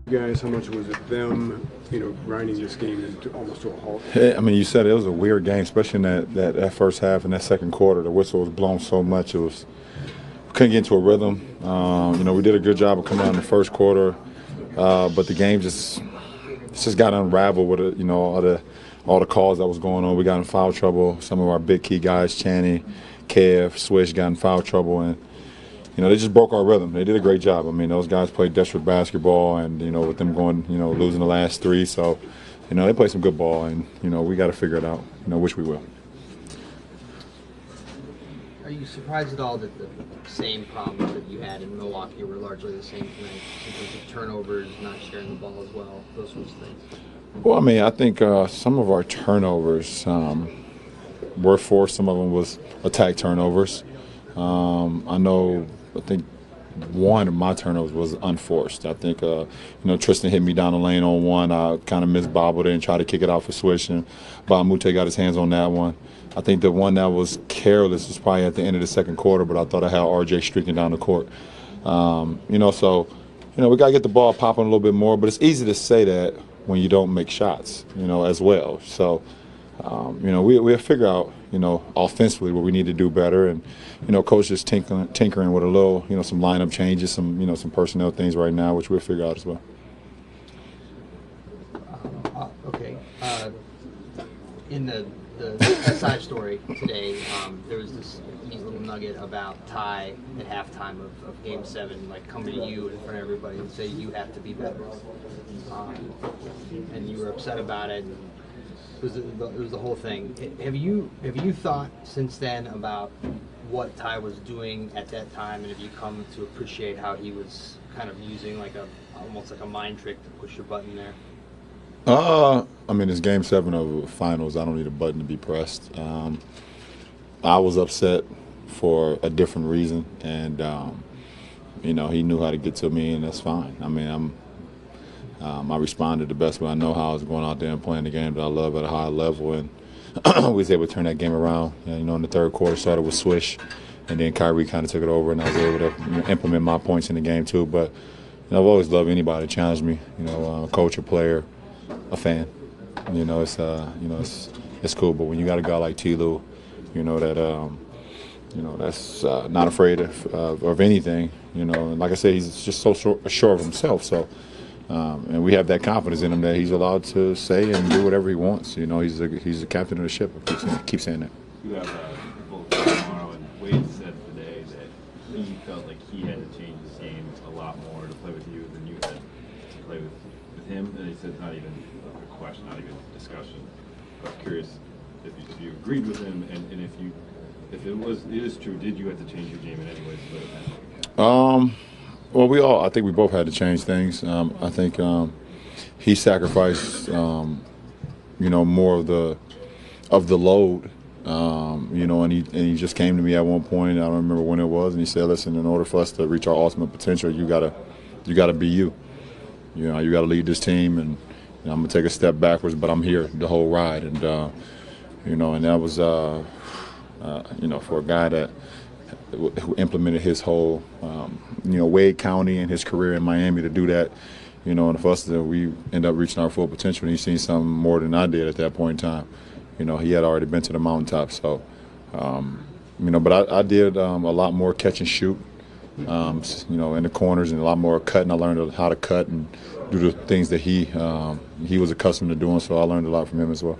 Guys, how much was it them, grinding this game into almost to a halt? Yeah, I mean, you said it was a weird game, especially in that first half and that second quarter. The whistle was blown so much, we couldn't get into a rhythm. We did a good job of coming out in the first quarter, but the game just got unraveled with it, all the calls that was going on. We got in foul trouble. Some of our big key guys, Channy, Kev, Swish, got in foul trouble, and they just broke our rhythm. They did a great job. I mean, those guys played desperate basketball, and with them going, losing the last three, so they played some good ball, and we got to figure it out. Which we will. Are you surprised at all that the same problems that you had in Milwaukee were largely the same tonight in terms of turnovers, not sharing the ball as well, those sorts of things? Well, I mean, I think some of our turnovers were forced. Some of them was attack turnovers. I think one of my turnovers was unforced. I think, Tristan hit me down the lane on one. I kind of misbobbled it and tried to kick it out for Swish, and Bahamute got his hands on that one. I think the one that was careless was probably at the end of the second quarter, but I thought I had RJ streaking down the court. We got to get the ball popping a little bit more, but it's easy to say that when you don't make shots, as well. So, we'll figure out, offensively what we need to do better. And, Coach is tinkering with a little, some lineup changes, some personnel things right now, which we'll figure out as well. Okay. In the side story today, there was this neat little nugget about Ty at halftime of Game 7, like coming to you in front of everybody and say you have to be better. And you were upset about it. And it was the whole thing. Have you thought since then about what Ty was doing at that time, and have you come to appreciate how he was kind of using almost like a mind trick to push your button there? I mean, it's Game 7 of the finals. I don't need a button to be pressed. I was upset for a different reason, and he knew how to get to me, and that's fine. I mean, I responded the best way I know how. I was going out there and playing the game that I love at a high level, and we was able to turn that game around. In the third quarter, started with Swish, and then Kyrie kind of took it over, and I was able to implement my points in the game too. But I've always loved anybody to challenge me. Coach or player, a fan. It's cool. But when you got a guy like T. That's not afraid of anything. And like I said, he's just so sure of himself. So. And we have that confidence in him that he's allowed to say and do whatever he wants. He's the captain of the ship. I keep saying that. You have both tomorrow, and Wade said today that he felt like he had to change his game a lot more to play with you than you had to play with him. And he said it's not even a question, not even a discussion. I was curious if you agreed with him, and if it is true, did you have to change your game in any way to play with him? Well, I think we both had to change things. I think he sacrificed, more of the load, and he just came to me at one point. I don't remember when it was, and he said, "Listen, in order for us to reach our ultimate potential, you gotta be you. You gotta lead this team, and I'm gonna take a step backwards, but I'm here the whole ride." And and that was, for a guy that. Who implemented his whole, Wade County and his career in Miami to do that, and for us that we end up reaching our full potential. And he's seen something more than I did at that point in time. He had already been to the mountaintop. So, but I did a lot more catch and shoot, in the corners, and a lot more cutting. I learned how to cut and do the things that he was accustomed to doing. So I learned a lot from him as well.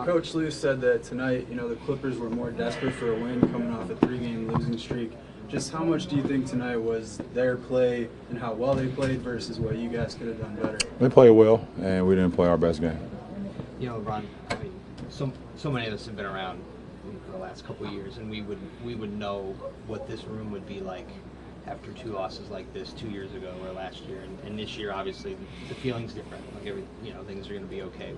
Coach Lue said that tonight, the Clippers were more desperate for a win coming off a 3-game losing streak. Just how much do you think tonight was their play and how well they played versus what you guys could have done better? They played well, and we didn't play our best game. LeBron, I mean, so many of us have been around for the last couple of years, and we would know what this room would be like after two losses like this 2 years ago or last year, and this year, obviously, the feeling's different. Like things are going to be okay.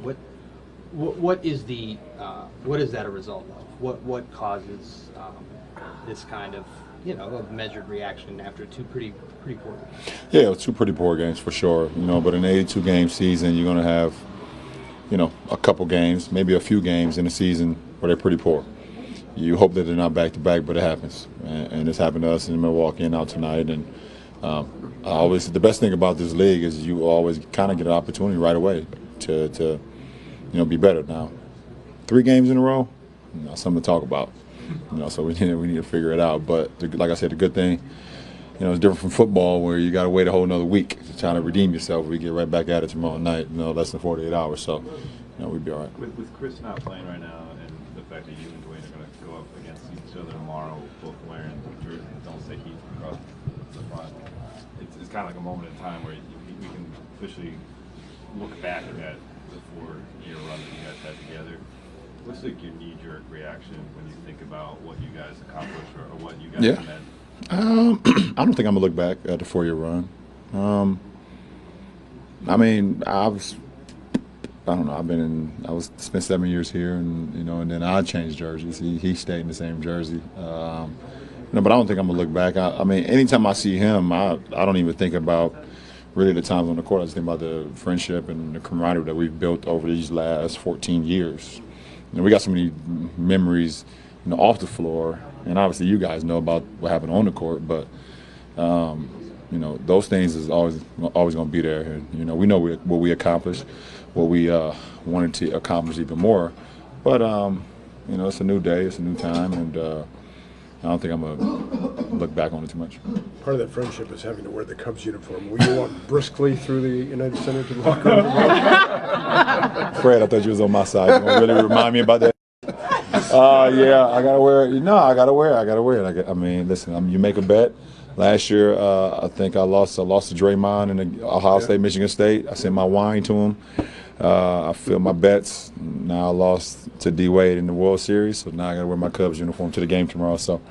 What is that a result of? What causes this kind of a measured reaction after two pretty poor games? Yeah, it was two pretty poor games for sure. But in an 82-game season, you're going to have a couple games, maybe a few games in a season where they're pretty poor. You hope that they're not back to back, but it happens, and it's happened to us in Milwaukee and out tonight. And The best thing about this league is you always kind of get an opportunity right away to be better. Now, 3 games in a row, something to talk about. So we need to figure it out. But like I said, the good thing, it's different from football where you got to wait a whole another week to try to redeem yourself. We get right back at it tomorrow night, less than 48 hours. So, we'd be all right. With Chris not playing right now and the fact that you and Dwayne are going to go up against each other tomorrow, both wearing jerseys that don't say Heat across the front, it's kind of like a moment in time where we can officially look back at the 4-year run that you guys had together. What's like your knee-jerk reaction when you think about what you guys accomplished or what you guys meant? I don't think I'm gonna look back at the 4-year run. I spent 7 years here, and then I changed jerseys. He stayed in the same jersey. But I don't think I'm gonna look back. Anytime I see him, I don't even think about really the times on the court. I just think about the friendship and the camaraderie that we've built over these last 14 years. We got so many memories, off the floor, and obviously you guys know about what happened on the court. But those things is always going to be there. And, we know what we accomplished, what we wanted to accomplish even more. But it's a new day, it's a new time, and I don't think I'm going to look back on it too much. Part of that friendship is having to wear the Cubs uniform. Will you walk briskly through the United Center to the locker room? Fred, I thought you was on my side. You want to really remind me about that? Yeah, I gotta wear it. No, I gotta wear it. Listen, you make a bet. Last year, I think I lost to Draymond in the Ohio State, Michigan State. I sent my wine to him. I filled my bets. Now I lost to D Wade in the World Series, so now I gotta wear my Cubs uniform to the game tomorrow. So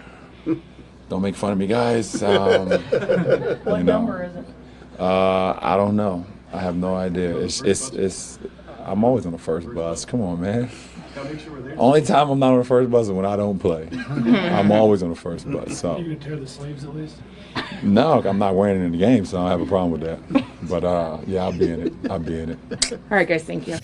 don't make fun of me, guys. What number is it? I don't know. I have no idea. It's. I'm always on the first bus. Come on, man. Only time I'm not on the first bus is when I don't play. I'm always on the first bus. So. You gonna tear the sleeves at least? No, I'm not wearing it in the game, so I don't have a problem with that. But yeah, I'll be in it. All right, guys. Thank you.